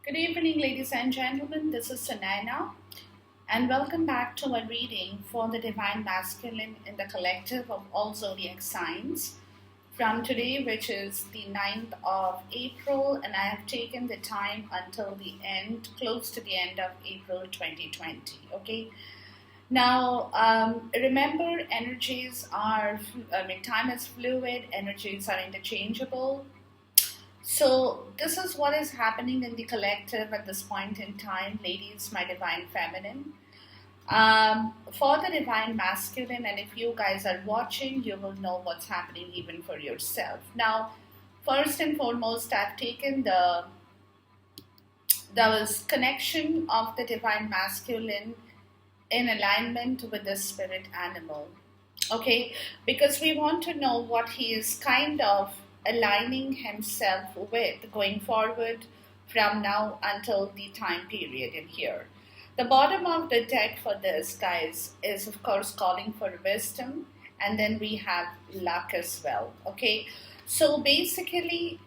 Good evening, ladies and gentlemen. This is Sunaina, and welcome back to a reading for the Divine Masculine in the collective of all zodiac signs from today, which is the 9th of April, and I have taken the time until the end, close to the end of April 2020. Okay. Now, remember, time is fluid, energies are interchangeable. So, this is what is happening in the collective at this point in time, ladies, my divine feminine. For the divine masculine, and if you guys are watching, you will know what's happening even for yourself. Now, first and foremost, I've taken the connection of the divine masculine in alignment with the spirit animal. Okay, because we want to know what he is kind of aligning himself with going forward from now until the time period in here. The bottom of the deck for this, guys, is of course calling for wisdom, and then we have luck as well. Okay, so basically,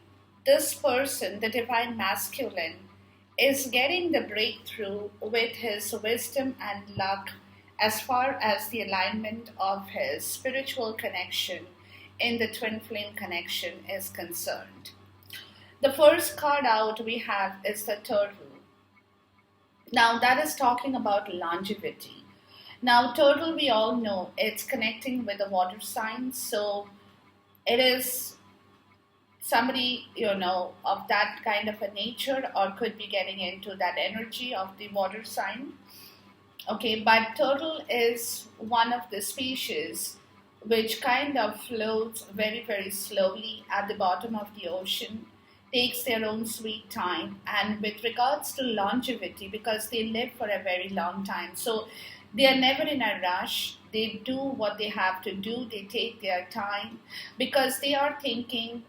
this person, the divine masculine, is getting the breakthrough with his wisdom and luck as far as the alignment of his spiritual connection in the twin flame connection is concerned. The first card out we have is the turtle. Now, that is talking about longevity. Now, turtle, we all know it's connecting with the water sign, so it is somebody of that kind of a nature, or could be getting into that energy of the water sign. Okay, but turtle is one of the species which kind of floats very, very slowly at the bottom of the ocean, takes their own sweet time. And with regards to longevity, because they live for a very long time, so they are never in a rush. They do what they have to do, they take their time, because they are thinking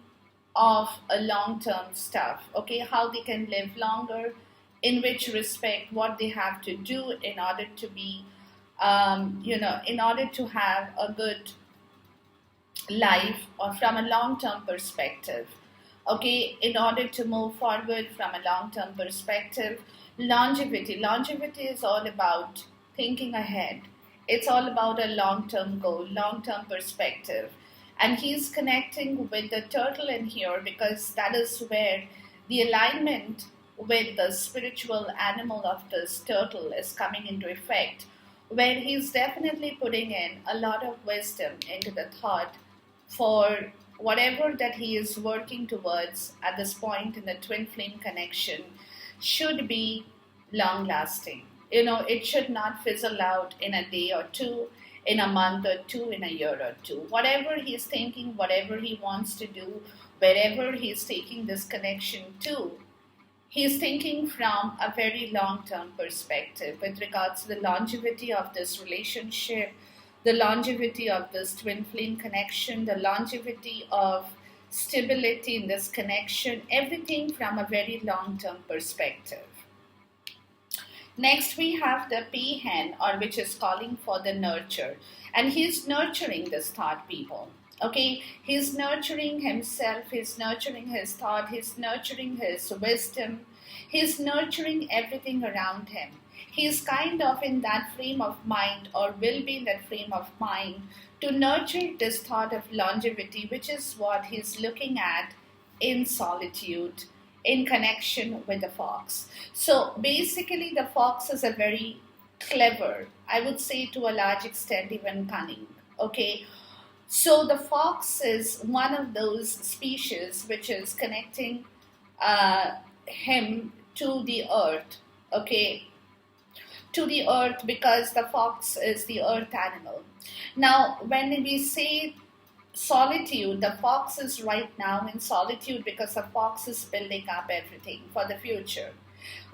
of a long-term stuff. Okay, how they can live longer, in which respect, what they have to do in order to be in order to have a good life, or from a long-term perspective. Okay, in order to move forward from a long-term perspective. Longevity is all about thinking ahead. It's all about a long-term goal, long-term perspective. And he's connecting with the turtle in here, because that is where the alignment with the spiritual animal of this turtle is coming into effect, where he's definitely putting in a lot of wisdom into the thought for whatever that he is working towards at this point in the twin flame connection should be long lasting. It should not fizzle out in a day or two, in a month or two, in a year or two. Whatever he's thinking, whatever he wants to do, wherever he's taking this connection to, he's thinking from a very long term perspective with regards to the longevity of this relationship, the longevity of this twin flame connection, the longevity of stability in this connection, everything from a very long term perspective. Next, we have the peahen, or which is calling for the nurture. And he's nurturing this thought, people. Okay, he's nurturing himself, he's nurturing his thought, he's nurturing his wisdom, he's nurturing everything around him. He's kind of in that frame of mind, or will be in that frame of mind, to nurture this thought of longevity, which is what he's looking at in solitude, in connection with the fox. So basically, the fox is a very clever, I would say to a large extent, even cunning. Okay, so the fox is one of those species which is connecting him to the earth. Okay, to the earth, because the fox is the earth animal. Now, when we say solitude, the fox is right now in solitude, because the fox is building up everything for the future.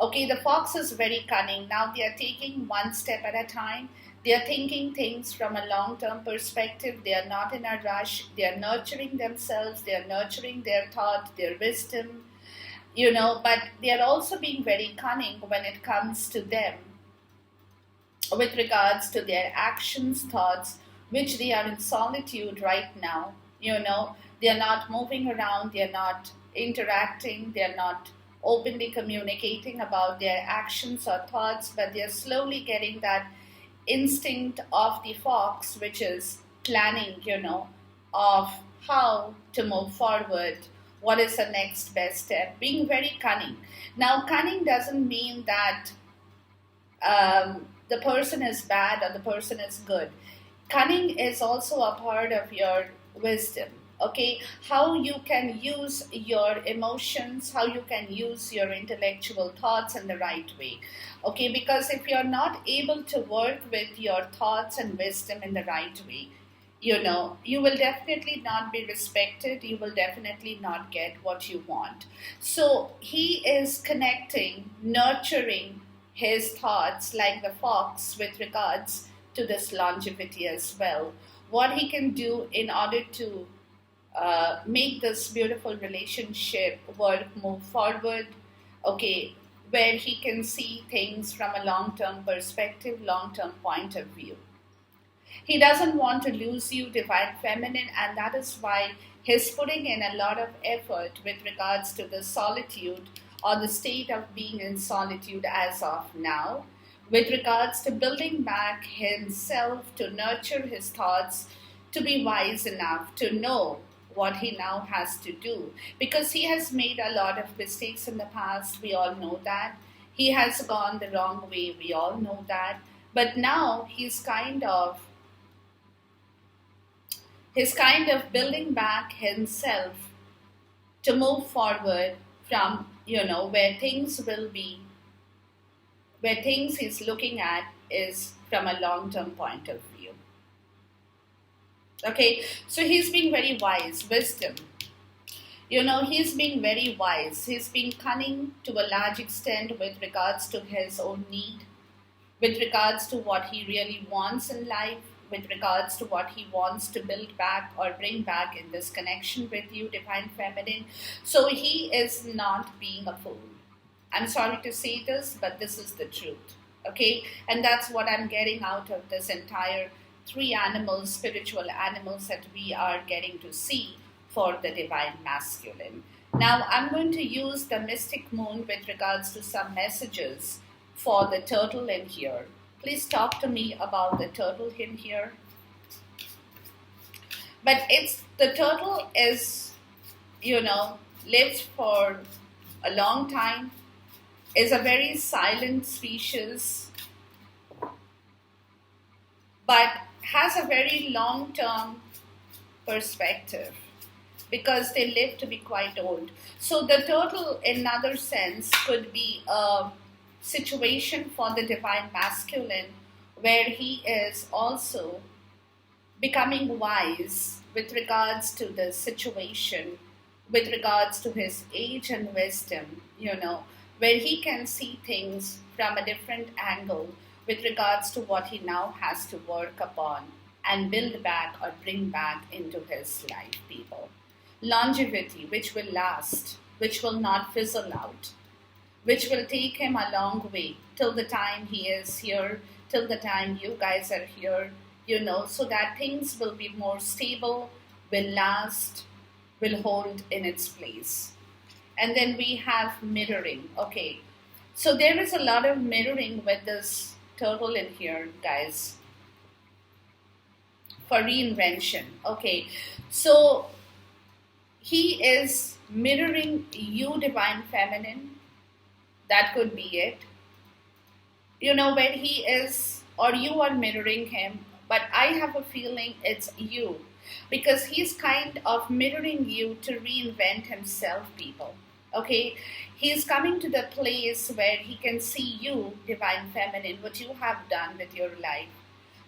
Okay, the fox is very cunning. Now they are taking one step at a time. They are thinking things from a long-term perspective. They are not in a rush. They are nurturing themselves. They are nurturing their thought, their wisdom, but they are also being very cunning when it comes to them with regards to their actions, thoughts, which they are in solitude right now. They are not moving around, they are not interacting, they are not openly communicating about their actions or thoughts, but they're slowly getting that instinct of the fox, which is planning, of how to move forward, what is the next best step, being very cunning. Now, cunning doesn't mean that the person is bad or the person is good. Cunning is also a part of your wisdom. Okay, how you can use your emotions, how you can use your intellectual thoughts in the right way. Okay, because if you're not able to work with your thoughts and wisdom in the right way, you will definitely not be respected, you will definitely not get what you want. So he is connecting, nurturing his thoughts like the fox with regards to this longevity as well. What he can do in order to make this beautiful relationship work, move forward, okay, where he can see things from a long term perspective, long term point of view. He doesn't want to lose you, divine feminine, and that is why he's putting in a lot of effort with regards to the solitude or the state of being in solitude as of now, with regards to building back himself, to nurture his thoughts, to be wise enough to know what he now has to do. Because he has made a lot of mistakes in the past, we all know that. He has gone the wrong way, we all know that. But now he's kind of building back himself to move forward from where things he's looking at is from a long term point of view. Okay, so he's being very wise, wisdom. He's being very wise, he's being cunning to a large extent with regards to his own need, with regards to what he really wants in life, with regards to what he wants to build back or bring back in this connection with you, divine feminine. So he is not being a fool. I'm sorry to say this, but this is the truth. Okay? And that's what I'm getting out of this entire three animals, spiritual animals that we are getting to see for the divine masculine. Now, I'm going to use the mystic moon with regards to some messages for the turtle in here. Please talk to me about the turtle in here. But the turtle is, lives for a long time, is a very silent species, but has a very long term perspective because they live to be quite old. So the turtle, in another sense, could be a situation for the divine masculine where he is also becoming wise with regards to the situation, with regards to his age and wisdom, where he can see things from a different angle with regards to what he now has to work upon and build back or bring back into his life, people. Longevity, which will last, which will not fizzle out, which will take him a long way till the time he is here, till the time you guys are here, so that things will be more stable, will last, will hold in its place. And then we have mirroring. Okay, so there is a lot of mirroring with this turtle in here, guys, for reinvention. Okay, so he is mirroring you, divine feminine. That could be it. Where he is, or you are mirroring him, but I have a feeling it's you because he's kind of mirroring you to reinvent himself, people. Okay, he's coming to the place where he can see you, divine feminine, what you have done with your life,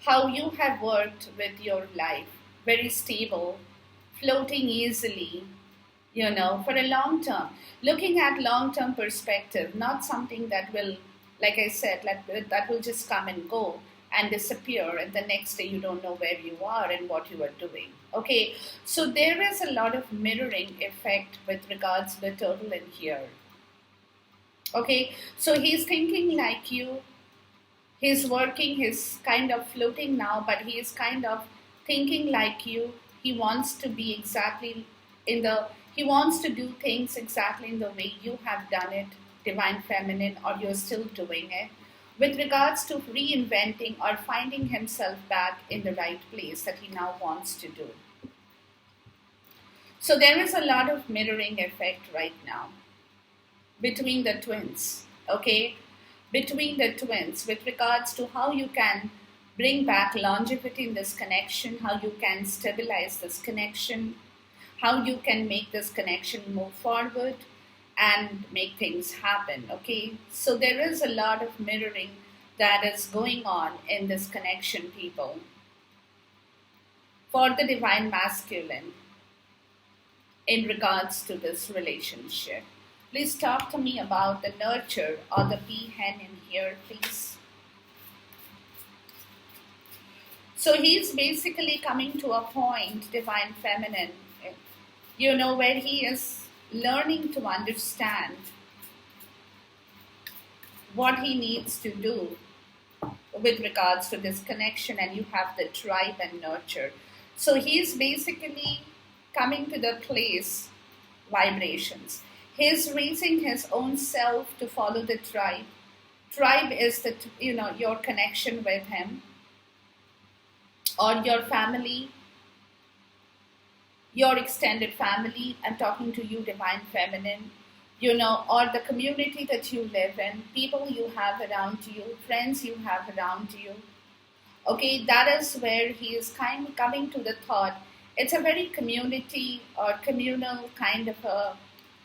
how you have worked with your life, very stable, floating easily, for a long term, looking at long term perspective, not something that will, like I said, that will just come and go and disappear, and the next day you don't know where you are and what you are doing. Okay, so there is a lot of mirroring effect with regards to the turtle in here. Okay, so he's thinking like you, he's working, he's kind of floating now, but he is kind of thinking like you. He wants to be exactly He wants to do things exactly in the way you have done it, divine feminine, or you're still doing it, with regards to reinventing or finding himself back in the right place that he now wants to do. So there is a lot of mirroring effect right now between the twins, okay? Between the twins, with regards to how you can bring back longevity in this connection, how you can stabilize this connection, how you can make this connection move forward and make things happen, okay? So there is a lot of mirroring that is going on in this connection, people. For the divine masculine, in regards to this relationship, please talk to me about the nurture or the peahen in here, please. So he's basically coming to a point, divine feminine, where he is learning to understand what he needs to do with regards to this connection, and you have the tribe and nurture. So he's basically coming to the place vibrations. He's raising his own self to follow the tribe. Tribe is your connection with him or your family, your extended family. I'm talking to you, divine feminine, or the community that you live in, people you have around you, friends you have around you. Okay, that is where he is kind of coming to the thought. It's a very community or communal kind of a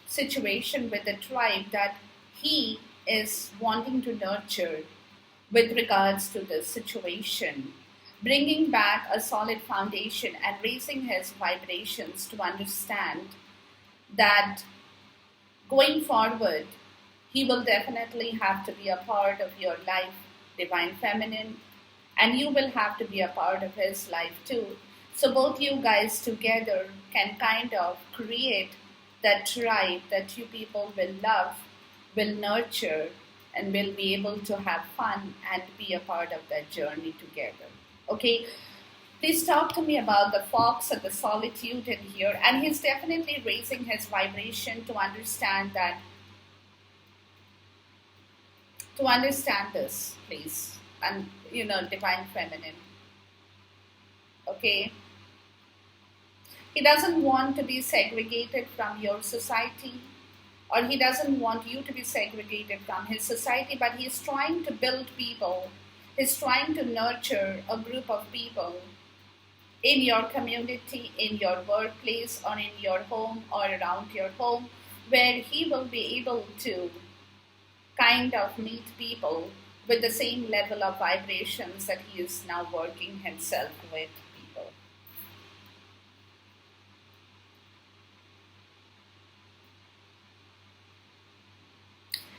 situation with the tribe that he is wanting to nurture with regards to the situation, bringing back a solid foundation and raising his vibrations to understand that going forward, he will definitely have to be a part of your life, divine feminine, and you will have to be a part of his life too. So both you guys together can kind of create that tribe that you people will love, will nurture, and will be able to have fun and be a part of that journey together. Okay, please talk to me about the fox and the solitude in here. And he's definitely raising his vibration to understand that, to understand this, please. And, divine feminine. Okay. He doesn't want to be segregated from your society, or he doesn't want you to be segregated from his society, but he's trying to build people. He's trying to nurture a group of people in your community, in your workplace, or in your home, or around your home, where he will be able to kind of meet people with the same level of vibrations that he is now working himself with people.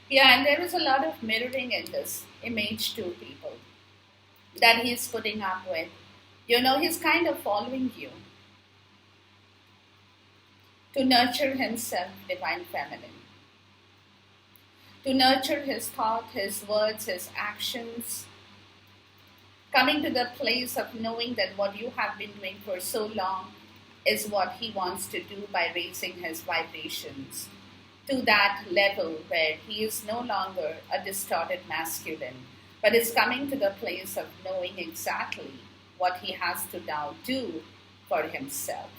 Yeah, and there is a lot of mirroring in this image too, people, that he's putting up with. He's kind of following you to nurture himself, divine feminine, to nurture his thought, his words, his actions, coming to the place of knowing that what you have been doing for so long is what he wants to do by raising his vibrations to that level where he is no longer a distorted masculine, but is coming to the place of knowing exactly what he has to now do for himself.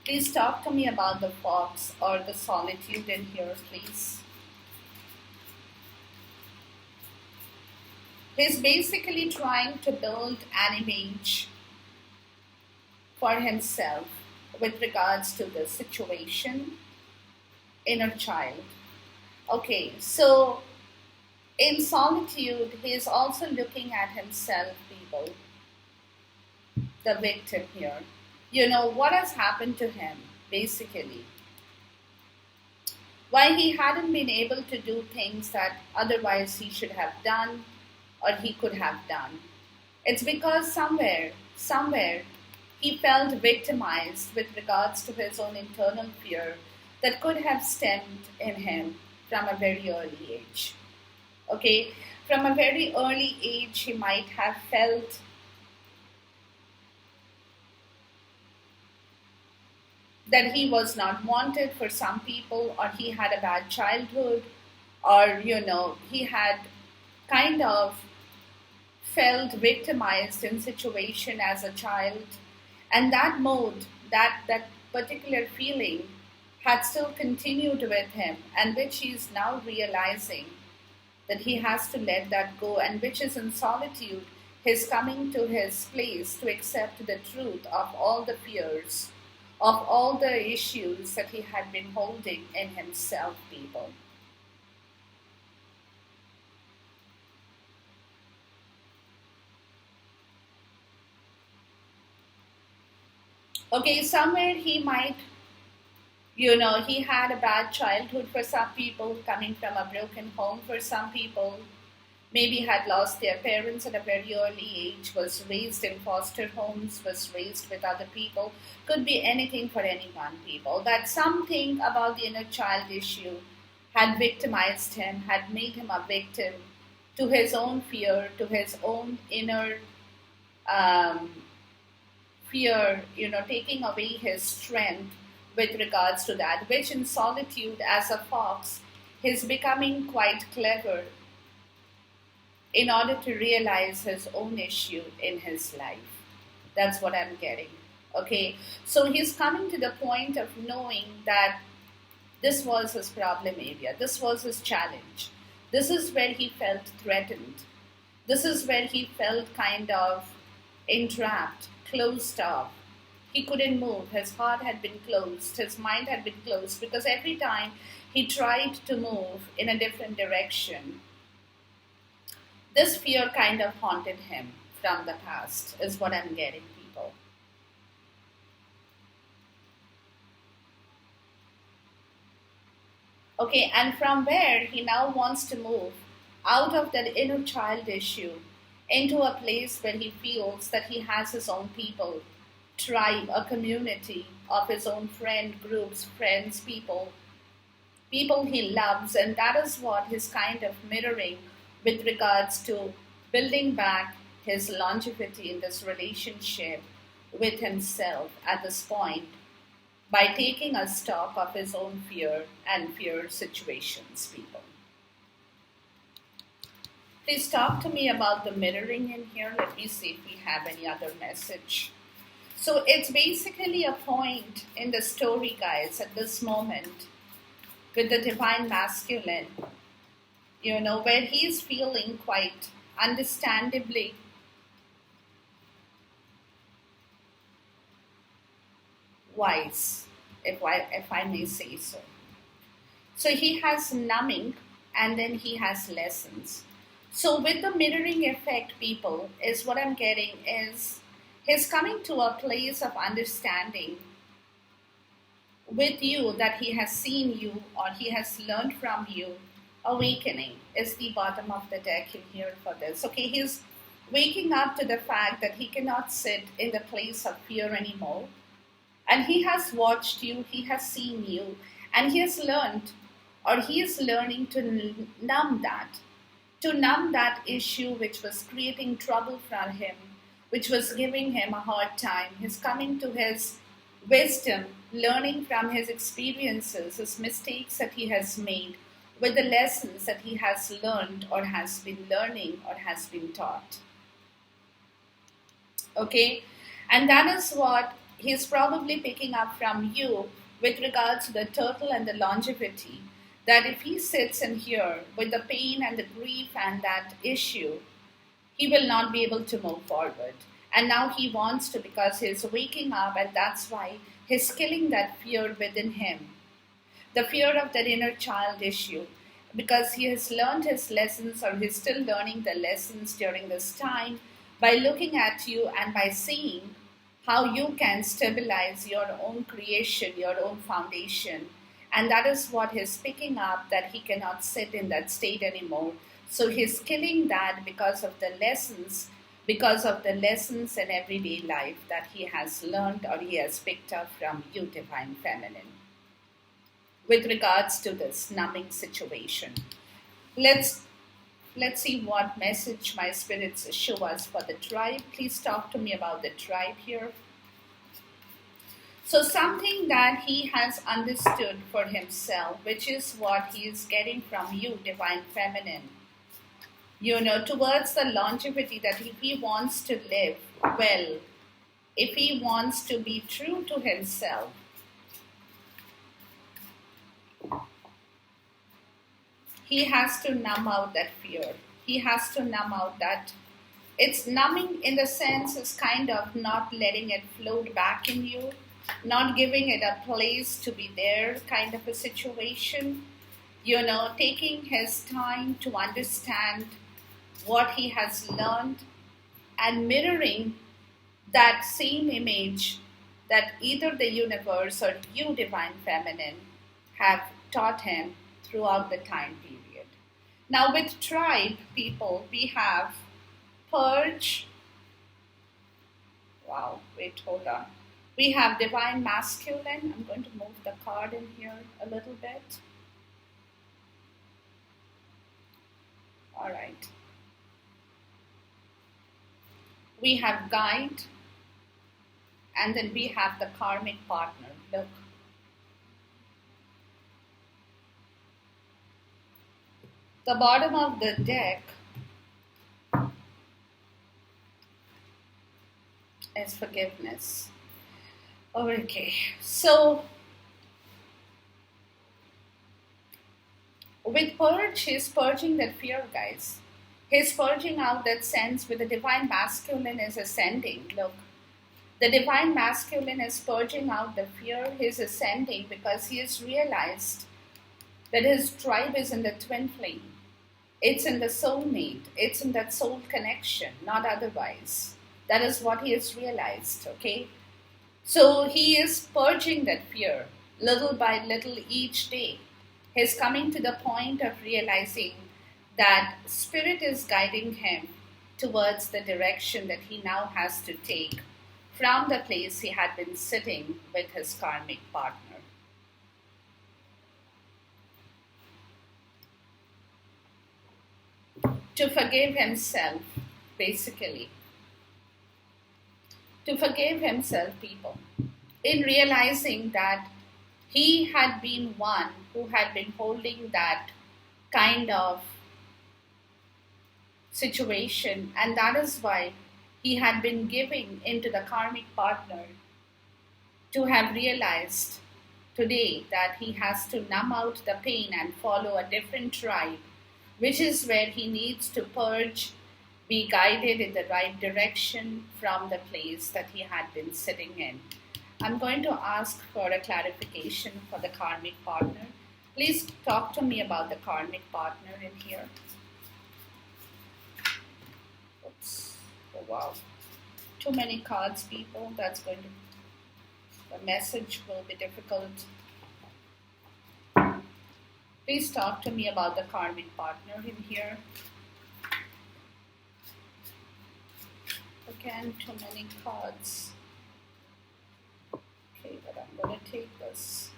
Please talk to me about the fox or the solitude in here, please. He's basically trying to build an image for himself with regards to the situation, inner child. Okay, so in solitude, he is also looking at himself, people, the victim here. What has happened to him, basically. Why he hadn't been able to do things that otherwise he should have done or he could have done. It's because somewhere, he felt victimized with regards to his own internal fear that could have stemmed in him from a very early age. Okay, from a very early age, he might have felt that he was not wanted for some people, or he had a bad childhood, or he had kind of felt victimized in situation as a child, and that mode, that particular feeling had still continued with him, and which he is now realizing that he has to let that go, and which is in solitude his coming to his place to accept the truth of all the fears, of all the issues that he had been holding in himself, people. Okay, somewhere he might, he had a bad childhood for some people, coming from a broken home for some people, maybe had lost their parents at a very early age, was raised in foster homes, was raised with other people, could be anything for anyone, people. That something about the inner child issue had victimized him, had made him a victim to his own fear, to his own inner um, fear, taking away his strength with regards to that, which in solitude as a fox, he's becoming quite clever in order to realize his own issue in his life. That's what I'm getting. Okay, so he's coming to the point of knowing that this was his problem area, this was his challenge, this is where he felt threatened, this is where he felt kind of entrapped, closed off. He couldn't move, his heart had been closed, his mind had been closed, because every time he tried to move in a different direction, this fear kind of haunted him from the past, is what I'm getting, people. Okay, and from where he now wants to move out of that inner child issue into a place where he feels that he has his own people, tribe, a community of his own friend groups, friends, people he loves, and that is what he's kind of mirroring with regards to building back his longevity in this relationship with himself at this point by taking a stock of his own fear and fear situations, people. Please talk to me about the mirroring in here. Let me see if we have any other message. So it's basically a point in the story, guys, at this moment with the divine masculine, where he's feeling quite understandably wise, if I may say so. So he has numbing, and then he has lessons. So with the mirroring effect, people, is what I'm getting is he's coming to a place of understanding with you that he has seen you or he has learned from you. Awakening is the bottom of the deck in here for this. Okay, he's waking up to the fact that he cannot sit in the place of fear anymore. And he has watched you, he has seen you, and he has learned, or he is learning to numb that issue which was creating trouble for him, which was giving him a hard time. He's coming to his wisdom, learning from his experiences, his mistakes that he has made, with the lessons that he has learned or has been learning or has been taught. Okay? And that is what he's probably picking up from you with regards to the turtle and the longevity. That if he sits in here with the pain and the grief and that issue, he will not be able to move forward. And now he wants to, because he's waking up, and that's why he's killing that fear within him. The fear of that inner child issue. Because he has learned his lessons, or he's still learning the lessons during this time, by looking at you and by seeing how you can stabilize your own creation, your own foundation. And that is what he's picking up, that he cannot sit in that state anymore. So he's killing that because of the lessons in everyday life that he has learned or he has picked up from you, Divine Feminine, with regards to this numbing situation. Let's see what message my spirits show us for the tribe. Please talk to me about the tribe here. So something that he has understood for himself, which is what he is getting from you, Divine Feminine, towards the longevity, that if he wants to live well, if he wants to be true to himself, he has to numb out that fear. He has to numb out that. It's numbing in the sense is kind of not letting it float back in you, not giving it a place to be there, kind of a situation. Taking his time to understand what he has learned and mirroring that same image that either the universe or you, Divine Feminine, have taught him throughout the time period. Now, with tribe people, we have purge. Wow, wait, hold on. We have Divine Masculine. I'm going to move the card in here a little bit. All right. We have Guide. And then we have the Karmic Partner. Look. The bottom of the deck is Forgiveness. Okay, so with Purge, he's purging that fear, guys. He's purging out that sense with the Divine Masculine is ascending. Look, the Divine Masculine is purging out the fear. He's ascending because he has realized that his tribe is in the twin flame. It's in the soulmate. It's in that soul connection, not otherwise. That is what he has realized, okay? So he is purging that fear little by little each day. He's coming to the point of realizing that Spirit is guiding him towards the direction that he now has to take from the place he had been sitting with his karmic partner. To forgive himself, basically. To forgive himself, people, in realizing that he had been one who had been holding that kind of situation, and that is why he had been giving into the karmic partner, to have realized today that he has to numb out the pain and follow a different tribe, which is where he needs to purge, be guided in the right direction from the place that he had been sitting in. I'm going to ask for a clarification for the karmic partner. Please talk to me about the karmic partner in here. Oops. Oh, wow. Too many cards, people. The message will be difficult. Please talk to me about the karmic partner in here. Again, too many cards. Okay, but I'm going to take this.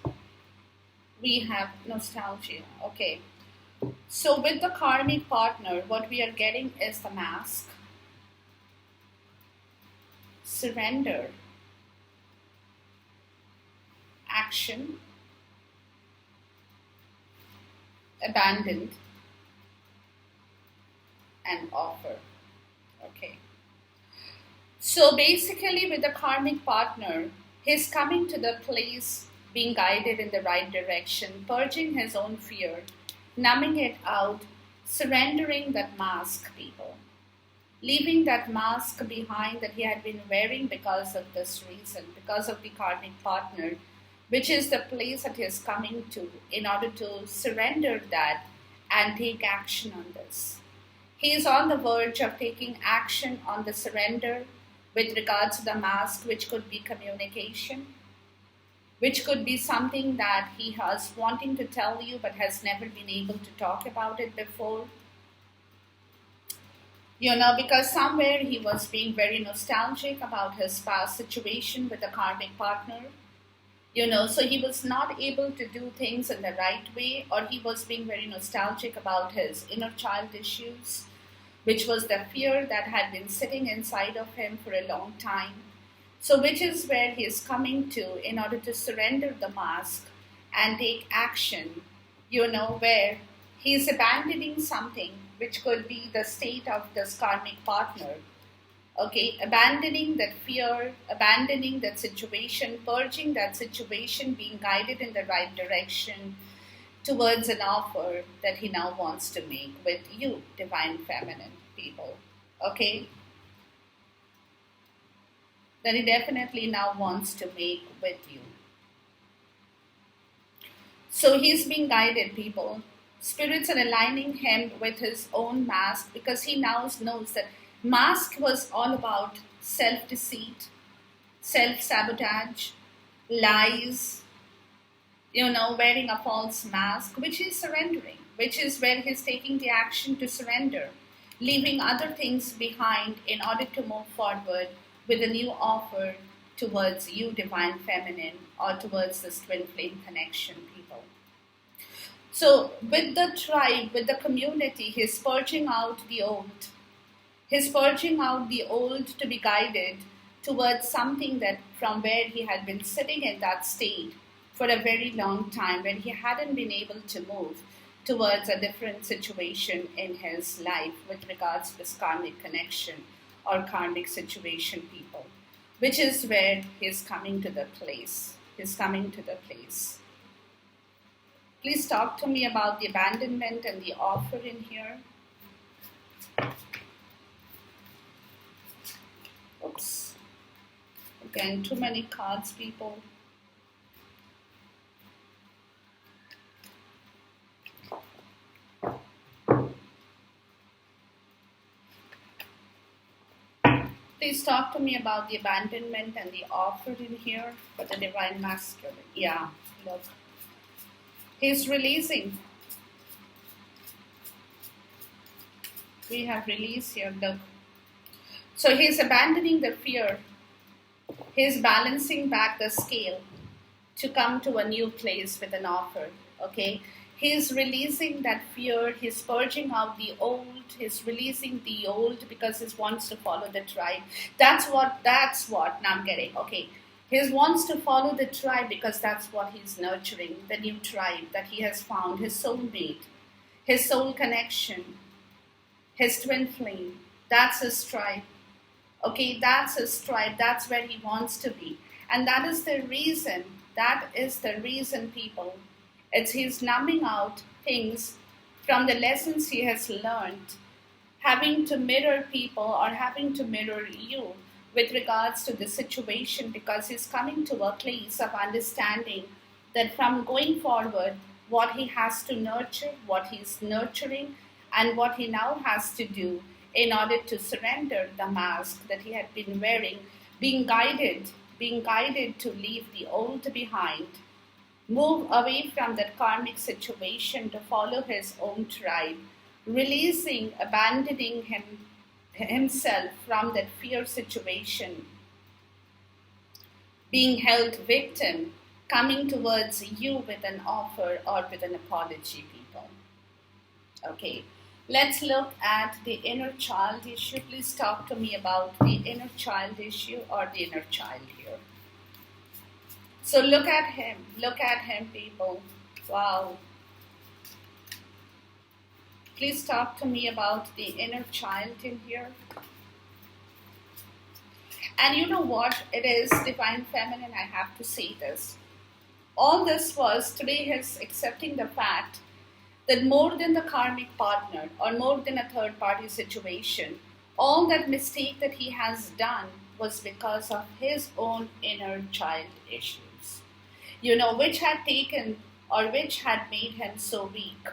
We have nostalgia. Okay. So with the karmic partner, what we are getting is the mask, surrender, action, abandoned, and offer. Okay. So basically with the karmic partner, he's coming to the place, being guided in the right direction, purging his own fear, numbing it out, surrendering that mask, people. Leaving that mask behind that he had been wearing because of this reason, because of the karmic partner, which is the place that he is coming to in order to surrender that and take action on this. He is on the verge of taking action on the surrender with regards to the mask, which could be communication, which could be something that he has wanting to tell you but has never been able to talk about it before. Because somewhere he was being very nostalgic about his past situation with the karmic partner. So he was not able to do things in the right way, or he was being very nostalgic about his inner child issues, which was the fear that had been sitting inside of him for a long time. So, which is where he is coming to in order to surrender the mask and take action, where he is abandoning something which could be the state of this karmic partner. Okay, abandoning that fear, abandoning that situation, purging that situation, being guided in the right direction towards an offer that he now wants to make with you, divine feminine people. Okay, that he definitely now wants to make with you. So he's being guided, people. Spirits are aligning him with his own mask because he now knows that mask was all about self deceit, self sabotage, lies, wearing a false mask, which he's surrendering, which is where he's taking the action to surrender, leaving other things behind in order to move forward with a new offer towards you, divine feminine, or towards this twin flame connection, people. So, with the tribe, with the community, he's purging out the old. He's purging out the old to be guided towards something that from where he had been sitting in that state for a very long time, when he hadn't been able to move towards a different situation in his life with regards to this karmic connection or karmic situation, people, which is where he's coming to the place. He's coming to the place. Please talk to me about the abandonment and the offer in here. Oops. Again, too many cards, people. Please talk to me about the abandonment and the offer in here for the divine masculine. Yeah, look. He's releasing. We have release here, look. So he's abandoning the fear. He's balancing back the scale to come to a new place with an offer, okay? He's releasing that fear. He's purging out the old. He's releasing the old because he wants to follow the tribe. That's what, now I'm getting, okay. He wants to follow the tribe because that's what he's nurturing, the new tribe that he has found, his soulmate, his soul connection, his twin flame. That's his tribe. Okay, that's his tribe. That's where he wants to be. And that is the reason, people. He's numbing out things from the lessons he has learned, having to mirror people or having to mirror you with regards to the situation, because he's coming to a place of understanding that from going forward, what he has to nurture, what he's nurturing, and what he now has to do in order to surrender the mask that he had been wearing, being guided to leave the old behind, move away from that karmic situation to follow his own tribe, releasing, abandoning himself from that fear situation, being held victim, coming towards you with an offer or with an apology, people. Okay, let's look at the inner child issue. Please talk to me about the inner child issue or the inner child here. So look at him, people. Wow. Please talk to me about the inner child in here. And you know what? It is divine feminine, I have to say this. All this was today his accepting the fact that more than the karmic partner or more than a third party situation, all that mistake that he has done was because of his own inner child issues. Which had taken or which had made him so weak,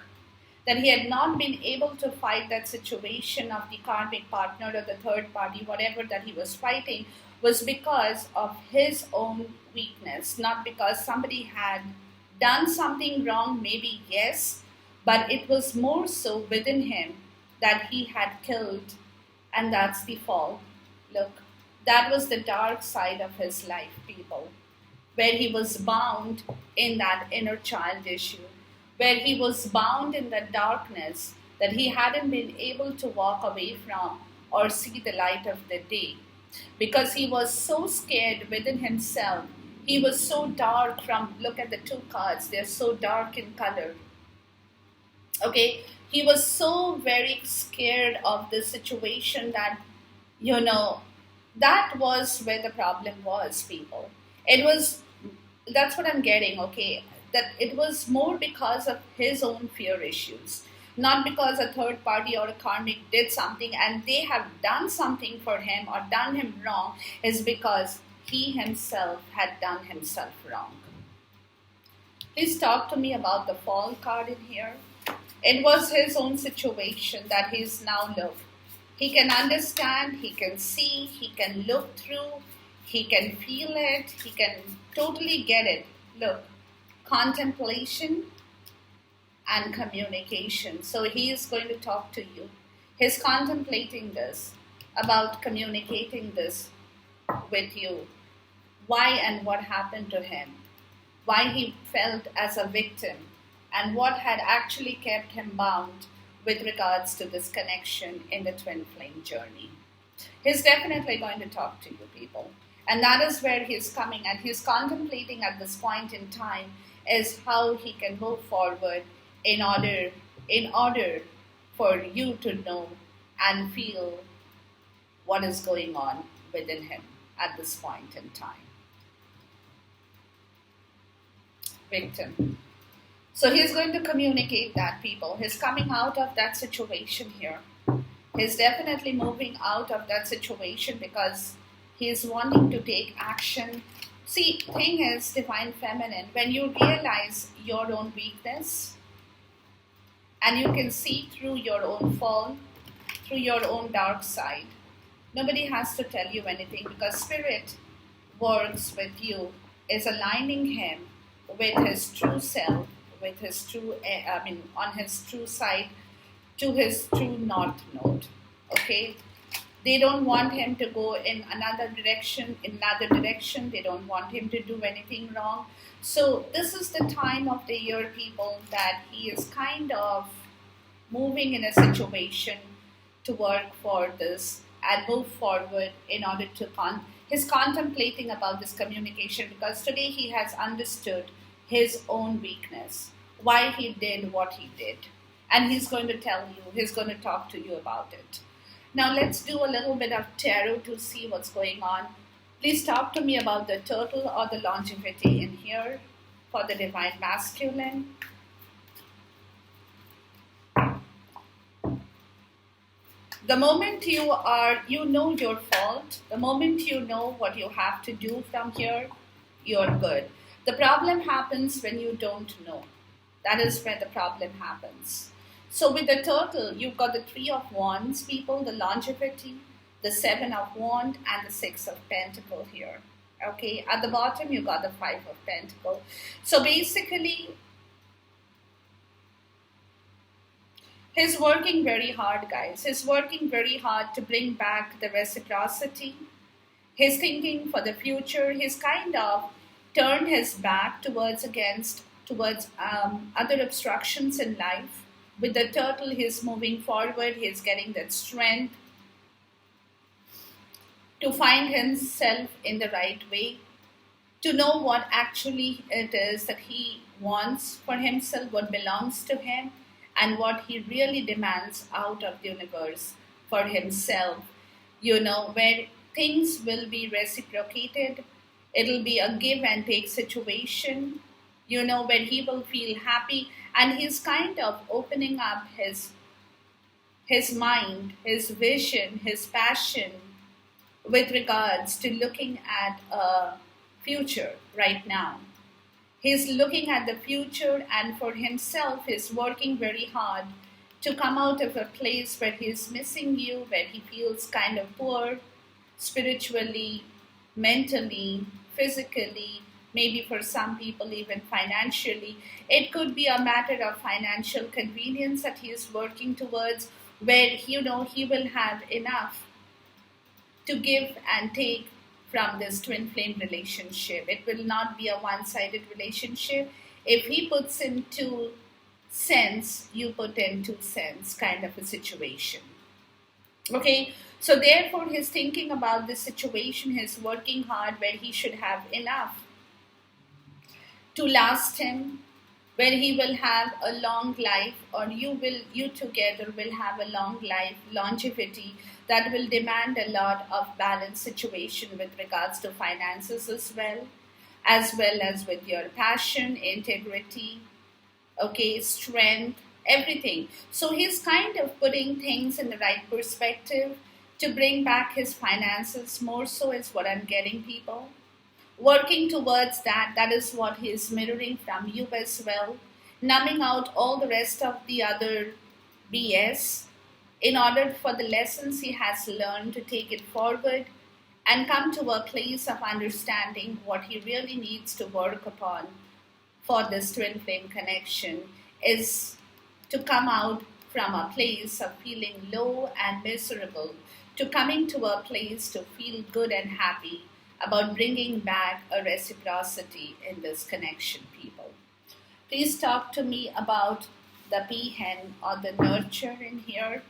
that he had not been able to fight that situation of the karmic partner or the third party, whatever that he was fighting, was because of his own weakness, not because somebody had done something wrong, maybe yes, but it was more so within him that he had killed, and that's the fall. Look, that was the dark side of his life, people, where he was bound in that inner child issue, where he was bound in the darkness that he hadn't been able to walk away from or see the light of the day. because he was so scared within himself. He was so dark from, look at the two cards, they're so dark in color. Okay, he was so very scared of the situation that, you know, that was where the problem was, people. It was, that's what I'm getting, okay? That it was more because of his own fear issues, not because a third party or a karmic did something and they have done something for him or done him wrong, is because he himself had done himself wrong. Please talk to me about the fall card in here. It was his own situation that he's now looked. He can understand, he can see, he can look through, he can feel it, he can totally get it. Look, contemplation and communication. So he is going to talk to you. He's contemplating this, about communicating this with you. Why and what happened to him, why he felt as a victim, and what had actually kept him bound with regards to this connection in the twin flame journey. He's definitely going to talk to you, people. And that is where he's coming, and he's contemplating at this point in time is how he can move forward in order for you to know and feel what is going on within him at this point in time. Victim. So he's going to communicate that, people. He's coming out of that situation here. He's definitely moving out of that situation because he's wanting to take action. See, thing is, Divine Feminine, when you realize your own weakness and you can see through your own fall, through your own dark side, nobody has to tell you anything because Spirit works with you, is aligning him with his true self, with his true, on his true side, to his true north node. Okay? They don't want him to go in another direction, They don't want him to do anything wrong. So this is the time of the year, people, that he is kind of moving in a situation to work for this and move forward in order to he's contemplating about this communication because today he has understood his own weakness, why he did what he did. And he's going to tell you, he's going to talk to you about it. Now let's do a little bit of tarot to see what's going on. Please talk to me about the turtle or the longevity in here for the Divine Masculine. The moment you know your fault, the moment you know what you have to do from here, you're good. The problem happens when you don't know. That is where the problem happens. So with the turtle, you've got the 3 of Wands, people, the longevity, the 7 of Wands, and the 6 of Pentacles here. Okay, at the bottom, you got the 5 of Pentacles. So basically, he's working very hard, guys. He's working very hard to bring back the reciprocity. He's thinking for the future. He's kind of turned his back towards other obstructions in life. With the turtle, he's moving forward. He's getting that strength to find himself in the right way, to know what actually it is that he wants for himself, what belongs to him, and what he really demands out of the universe for himself. Where things will be reciprocated, it'll be a give and take situation, where he will feel happy, and he's kind of opening up his mind, his vision, his passion with regards to looking at a future right now. He's looking at the future, and for himself, he's working very hard to come out of a place where he's missing you, where he feels kind of poor, spiritually, mentally, physically, maybe for some people even financially. It could be a matter of financial convenience that he is working towards, where he will have enough to give and take from this twin flame relationship. It will not be a one-sided relationship. If he puts in 2 cents, you put in 2 cents kind of a situation. Okay, so therefore he's thinking about this situation, he's working hard where he should have enough to last him, where he will have a long life, or you together will have a long life, longevity, that will demand a lot of balanced situation with regards to finances as well as with your passion, integrity, okay, strength, everything. So he's kind of putting things in the right perspective to bring back his finances more so is what I'm getting, people. Working towards that, that is what he is mirroring from you as well. Numbing out all the rest of the other BS in order for the lessons he has learned to take it forward and come to a place of understanding what he really needs to work upon for this twin flame connection is to come out from a place of feeling low and miserable to coming to a place to feel good and happy about bringing back a reciprocity in this connection, people. Please talk to me about the peahen or the nurture in here.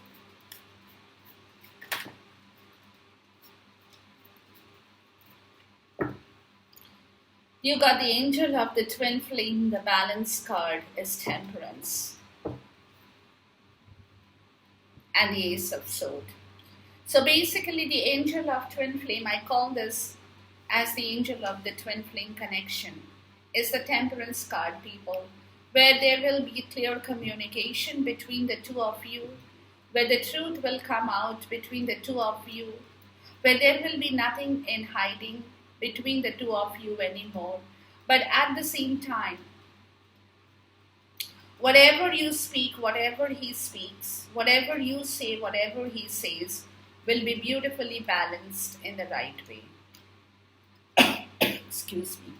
You got the angel of the twin flame, the balance card is temperance, and the ace of sword. So basically, the angel of twin flame, I call this as the angel of the twin flame connection, is the temperance card, people, where there will be clear communication between the two of you, where the truth will come out between the two of you, where there will be nothing in hiding between the two of you anymore. But at the same time, whatever you speak, whatever he speaks, whatever you say, whatever he says, will be beautifully balanced in the right way. Excuse me.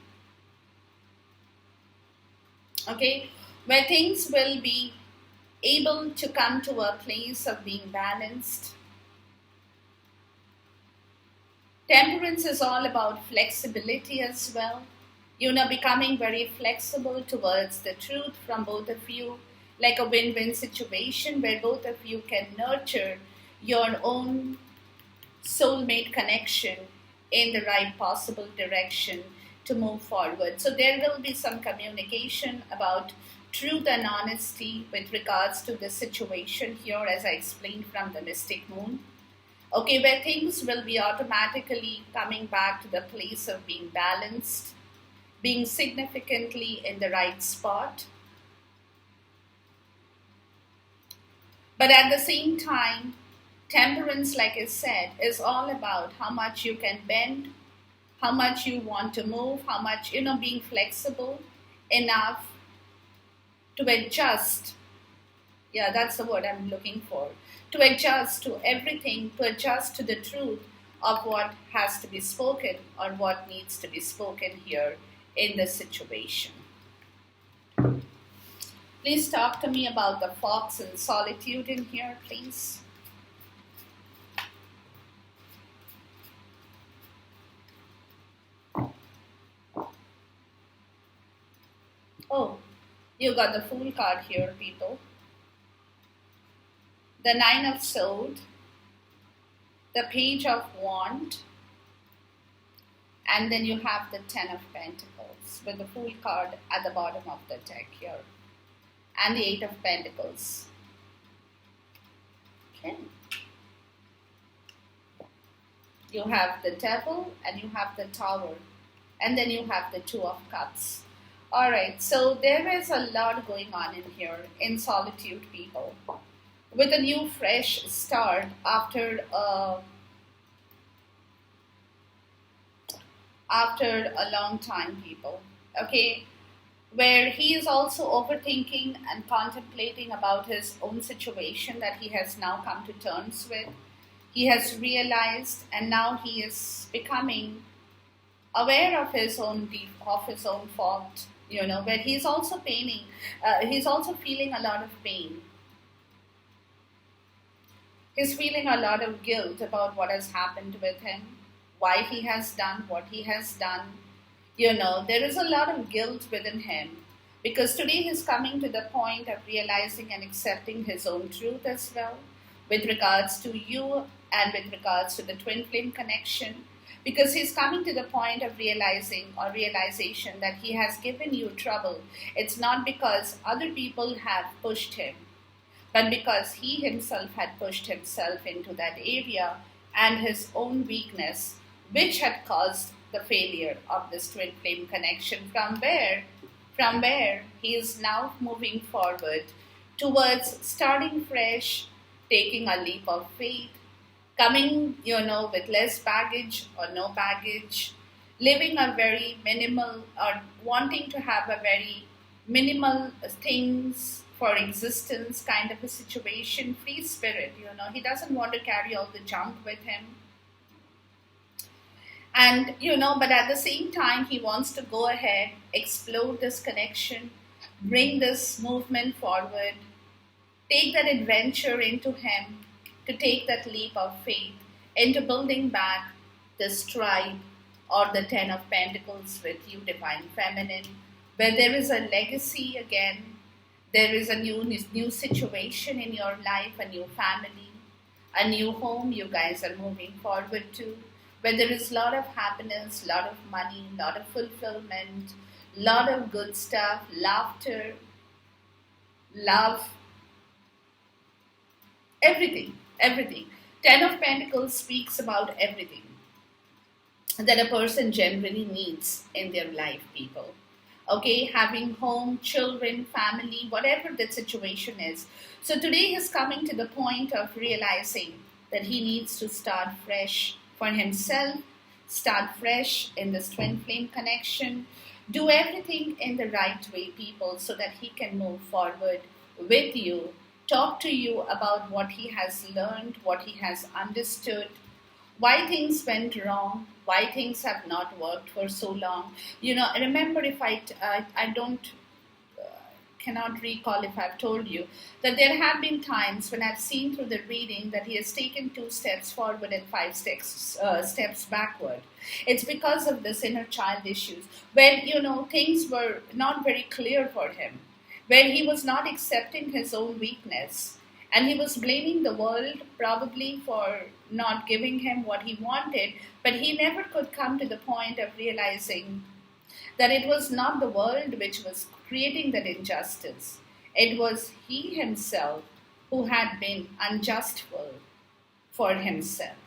Okay, where things will be able to come to a place of being balanced. Temperance is all about flexibility as well. Becoming very flexible towards the truth from both of you, like a win win situation where both of you can nurture your own soulmate connection in the right possible direction to move forward. So there will be some communication about truth and honesty with regards to the situation here, as I explained from the mystic moon. Okay, where things will be automatically coming back to the place of being balanced, being significantly in the right spot. But at the same time, temperance, like I said, is all about how much you can bend, how much you want to move, how much, being flexible enough to adjust. Yeah, that's the word I'm looking for. To adjust to everything, to adjust to the truth of what has to be spoken or what needs to be spoken here in the situation. Please talk to me about the fox and solitude in here, please. Oh, you got the Fool card here, people. The Nine of Swords, the Page of Wand, and then you have the Ten of Pentacles with the Fool card at the bottom of the deck here, and the Eight of Pentacles. Okay. You have the Devil and you have the Tower, and then you have the Two of Cups. Alright, so there is a lot going on in here in solitude, people. With a new fresh start after a long time, people. Okay, where he is also overthinking and contemplating about his own situation that he has now come to terms with. He has realized, and now he is becoming aware of his own fault. Where he's also he's also feeling a lot of pain. He's feeling a lot of guilt about what has happened with him, why he has done what he has done. There is a lot of guilt within him because today he's coming to the point of realizing and accepting his own truth as well. with regards to you and with regards to the twin flame connection, because he's coming to the point of realizing or realization that he has given you trouble. It's not because other people have pushed him, but because he himself had pushed himself into that area and his own weakness, which had caused the failure of this twin flame connection, from where he is now moving forward towards starting fresh, taking a leap of faith, coming, with less baggage or no baggage, living a very minimal or wanting to have a very minimal things for existence kind of a situation, free spirit, he doesn't want to carry all the junk with him. And, but at the same time, he wants to go ahead, explore this connection, bring this movement forward, take that adventure into him, to take that leap of faith into building back this tribe or the Ten of Pentacles with you, Divine Feminine, where there is a legacy again, there is a new situation in your life, a new family, a new home you guys are moving forward to, where there is a lot of happiness, a lot of money, a lot of fulfillment, a lot of good stuff, laughter, love, everything. Ten of Pentacles speaks about everything that a person generally needs in their life, people. Okay, having home, children, family, whatever the situation is. So today he's coming to the point of realizing that he needs to start fresh for himself, start fresh in this twin flame connection, do everything in the right way, people, so that he can move forward with you, talk to you about what he has learned, what he has understood, why things went wrong, why things have not worked for so long. I remember, if I don't cannot recall if I've told you that there have been times when I've seen through the reading that he has taken 2 steps forward and 5 steps backward. It's because of this inner child issues, when things were not very clear for him, where he was not accepting his own weakness, and he was blaming the world probably for not giving him what he wanted, but he never could come to the point of realizing that it was not the world which was creating that injustice. It was he himself who had been unjustful for himself.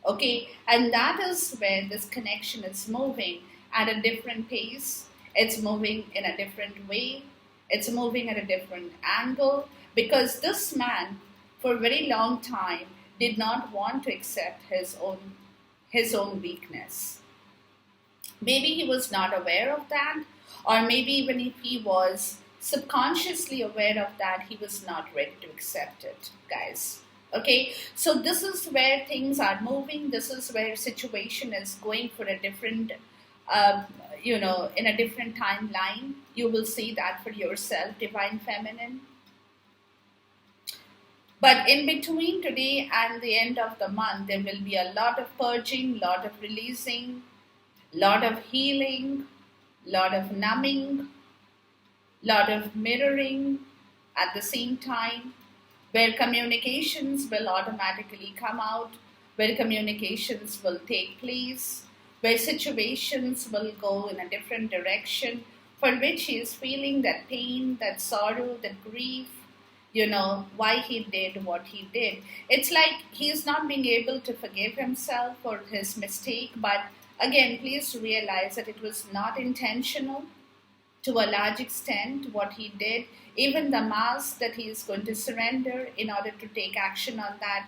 Okay, and that is where this connection is moving at a different pace. It's moving in a different way. It's moving at a different angle, because this man, for a very long time, did not want to accept his own weakness. Maybe he was not aware of that, or maybe even if he was subconsciously aware of that, he was not ready to accept it, guys. Okay, so this is where things are moving. This is where situation is going for a different, in a different timeline. You will see that for yourself, Divine Feminine. But in between today and the end of the month, there will be a lot of purging, lot of releasing, lot of healing, lot of numbing, lot of mirroring at the same time, where communications will automatically come out, where communications will take place, where situations will go in a different direction, for which he is feeling that pain, that sorrow, that grief, why he did what he did. It's like he is not being able to forgive himself for his mistake, but again, please realize that it was not intentional to a large extent what he did. Even the mask that he is going to surrender in order to take action on that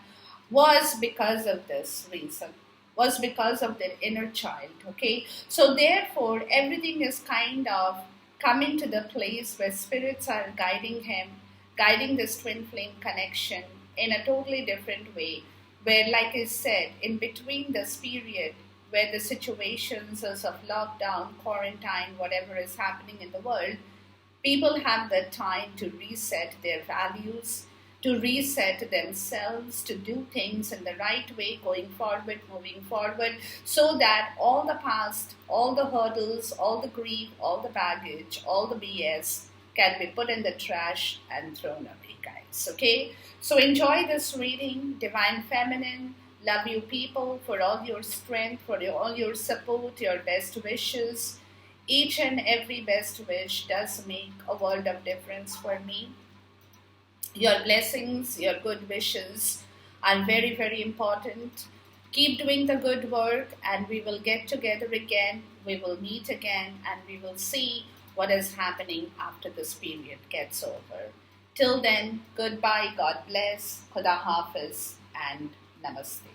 was because of this reason, was because of that inner child. Okay, so therefore everything is kind of coming to the place where spirits are guiding him, guiding this twin flame connection in a totally different way, where, like I said, in between this period where the situations is of lockdown, quarantine, whatever is happening in the world, people have the time to reset their values, to reset themselves, to do things in the right way, going forward, moving forward, so that all the past, all the hurdles, all the grief, all the baggage, all the BS can be put in the trash and thrown away, guys. Okay? So enjoy this reading, Divine Feminine. Love you, people, for all your strength, for all your support, your best wishes. Each and every best wish does make a world of difference for me. Your blessings, your good wishes are very, very important. Keep doing the good work, and we will get together again. We will meet again, and we will see what is happening after this period gets over. Till then, goodbye, God bless, Khuda Hafiz, and Namaste.